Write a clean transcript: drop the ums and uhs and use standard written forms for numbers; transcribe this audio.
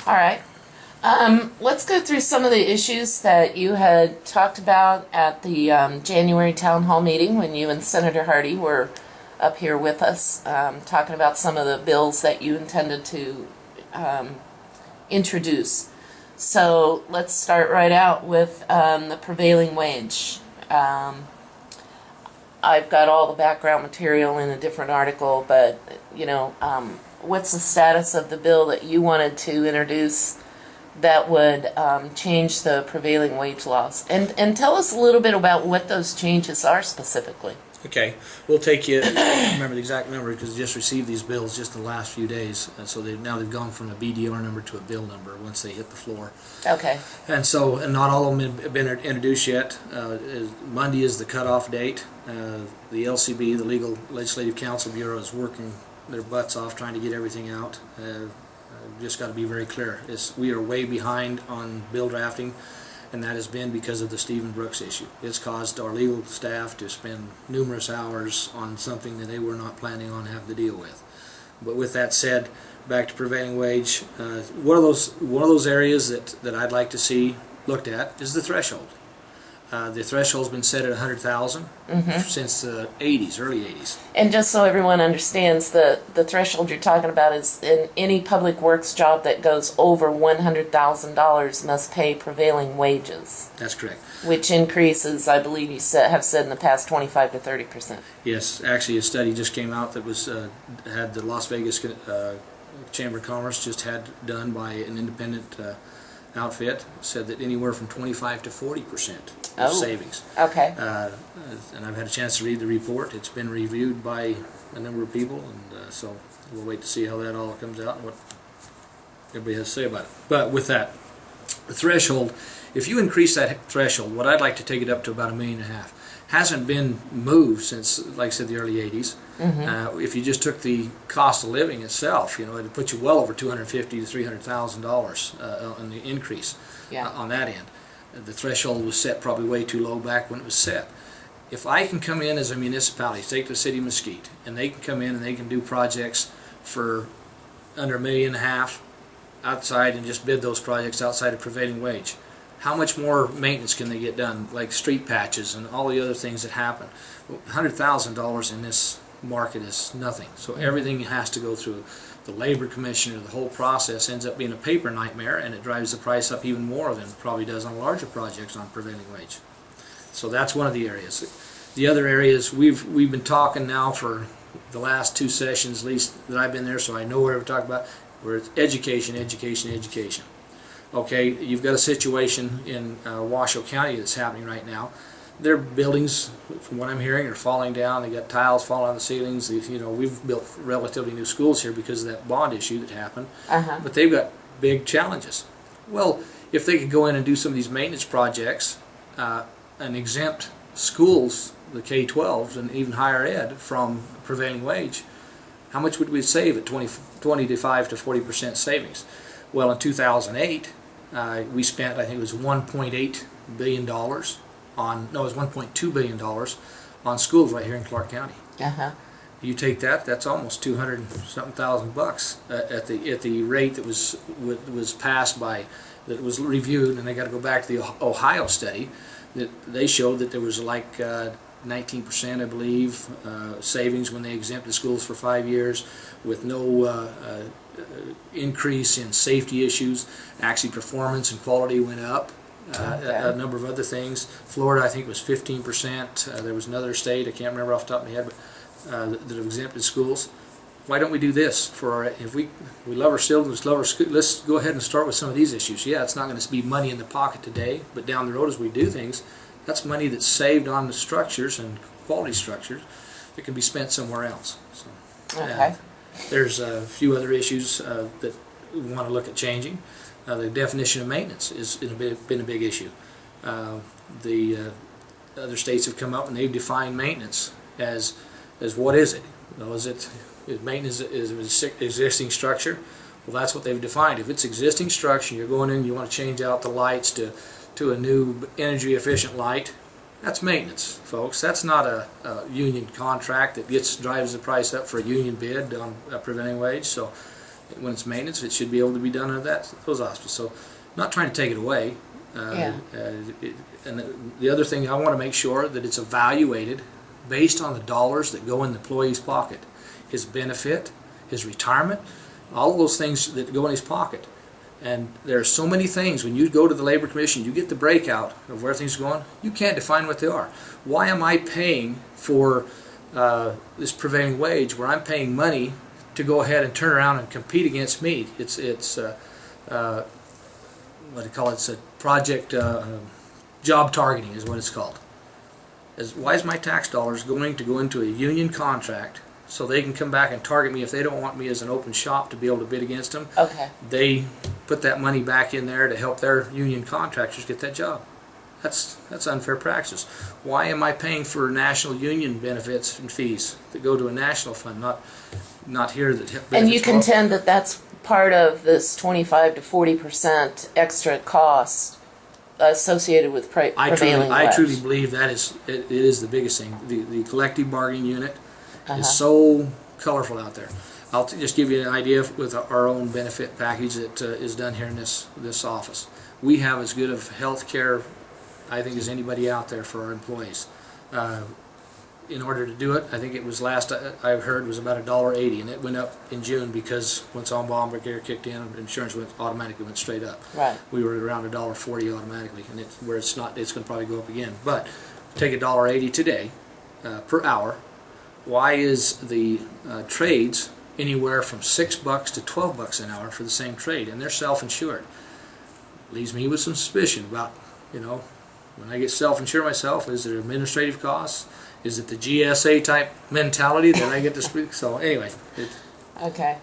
All right. Let's go through some of the issues that you had talked about at the January town hall meeting when you and Senator Hardy were up here with us, talking about some of the bills that you intended to introduce. So let's start right out with the prevailing wage. I've got all the background material in a different article, but what's the status of the bill that you wanted to introduce that would change the prevailing wage laws? And tell us a little bit about what those changes are specifically. Okay, we'll take you, I don't remember the exact number because I just received these bills just the last few days, and so now they've gone from a BDR number to a bill number once they hit the floor. Okay. And not all of them have been introduced yet. Monday is the cutoff date. The LCB, the Legal Legislative Counsel Bureau, is working their butts off trying to get everything out. Just got to be very clear. We are way behind on bill drafting, and that has been because of the Stephen Brooks issue. It's caused our legal staff to spend numerous hours on something that they were not planning on having to deal with. But with that said, back to prevailing wage, one of those areas that I'd like to see looked at is the threshold. The threshold's been set at 100,000 since the 80s, early 80s. And just so everyone understands, the threshold you're talking about is in any public works job that goes over $100,000 must pay prevailing wages. That's correct. Which increases, I believe you have said in the past, 25 to 30%. Yes, actually a study just came out that was had the Las Vegas Chamber of Commerce just had done by an independent outfit, said that anywhere from 25 to 40% of savings. Okay. And I've had a chance to read the report. It's been reviewed by a number of people, and so we'll wait to see how that all comes out and what everybody has to say about it. But with that, the threshold, if you increase that threshold, what I'd like to take it up to about $1.5 million. Hasn't been moved since, like I said, the early 80s. If you just took the cost of living itself, it'd put you well over $250,000 to $300,000 on the increase on that end. The threshold was set probably way too low back when it was set. If I can come in as a municipality, take the city of Mesquite, and they can come in and they can do projects for under $1.5 million outside and just bid those projects outside of prevailing wage, how much more maintenance can they get done, like street patches and all the other things that happen? $100,000 in this market is nothing. So everything has to go through the labor commissioner. The whole process ends up being a paper nightmare, and it drives the price up even more than it probably does on larger projects on prevailing wage. So that's one of the areas. The other areas, we've been talking now for the last 2 sessions, at least that I've been there, so I know what we're talking about, where it's education, education, education. Okay, you've got a situation in Washoe County that's happening right now. Their buildings, from what I'm hearing, are falling down. They got tiles falling on the ceilings. We've built relatively new schools here because of that bond issue that happened. But they've got big challenges. Well, if they could go in and do some of these maintenance projects and exempt schools, the K-12s and even higher ed, from prevailing wage, how much would we save at 25 to 40% savings? Well, in 2008, we spent, I think it was $1.8 billion on, no, it was $1.2 billion on schools right here in Clark County. You take that, that's almost 200-something thousand bucks at the rate that was passed by, that was reviewed, and they got to go back to the Ohio study that they showed that there was like 19%, I believe, savings when they exempted schools for 5 years with no increase in safety issues. Actually, performance and quality went up. A number of other things. Florida, I think, was 15%. There was another state, I can't remember off the top of my head, but that have exempted schools. Why don't we do this for our, if we love our children, love our school, let's go ahead and start with some of these issues. Yeah, it's not going to be money in the pocket today, but down the road as we do things, that's money that's saved on the structures and quality structures that can be spent somewhere else. So, there's a few other issues that we want to look at changing. The definition of maintenance has been a big issue. The other states have come up and they've defined maintenance as what is it? Is maintenance is existing structure? Well, that's what they've defined. If it's existing structure, you're going in, you want to change out the lights to a new energy efficient light, that's maintenance, folks. That's not a union contract that drives the price up for a union bid on prevailing wage. So when it's maintenance, it should be able to be done under those auspices. So, not trying to take it away. And the other thing, I want to make sure that it's evaluated based on the dollars that go in the employee's pocket, his benefit, his retirement, all those things that go in his pocket. And there are so many things, when you go to the Labor Commission, you get the breakout of where things are going, you can't define what they are. Why am I paying for this prevailing wage where I'm paying money to go ahead and turn around and compete against me? It's what do you call it? It's a project, job targeting is what it's called. Why is my tax dollars going to go into a union contract so they can come back and target me if they don't want me as an open shop to be able to bid against them? Okay. They put that money back in there to help their union contractors get that job. That's unfair practice. Why am I paying for national union benefits and fees that go to a national fund, not here that benefits? And you contend that that's part of this 25 to 40% extra cost associated with prevailing wage. I truly believe that it is the biggest thing. The collective bargaining unit is so colorful out there. I'll just give you an idea with our own benefit package that is done here in this office. We have as good of health care, I think, as anybody out there for our employees. In order to do it, I think it was last I heard was about $1.80, and it went up in June because once Obamacare kicked in, insurance automatically went straight up. Right. We were around $1.40 automatically, and where it's not, it's going to probably go up again. But take $1.80 today per hour. Why is the trades anywhere from $6 to $12 an hour for the same trade, and they're self-insured? Leaves me with some suspicion about, when I get self-insured myself, is there administrative costs? Is it the GSA type mentality that I get to speak? So anyway. Okay.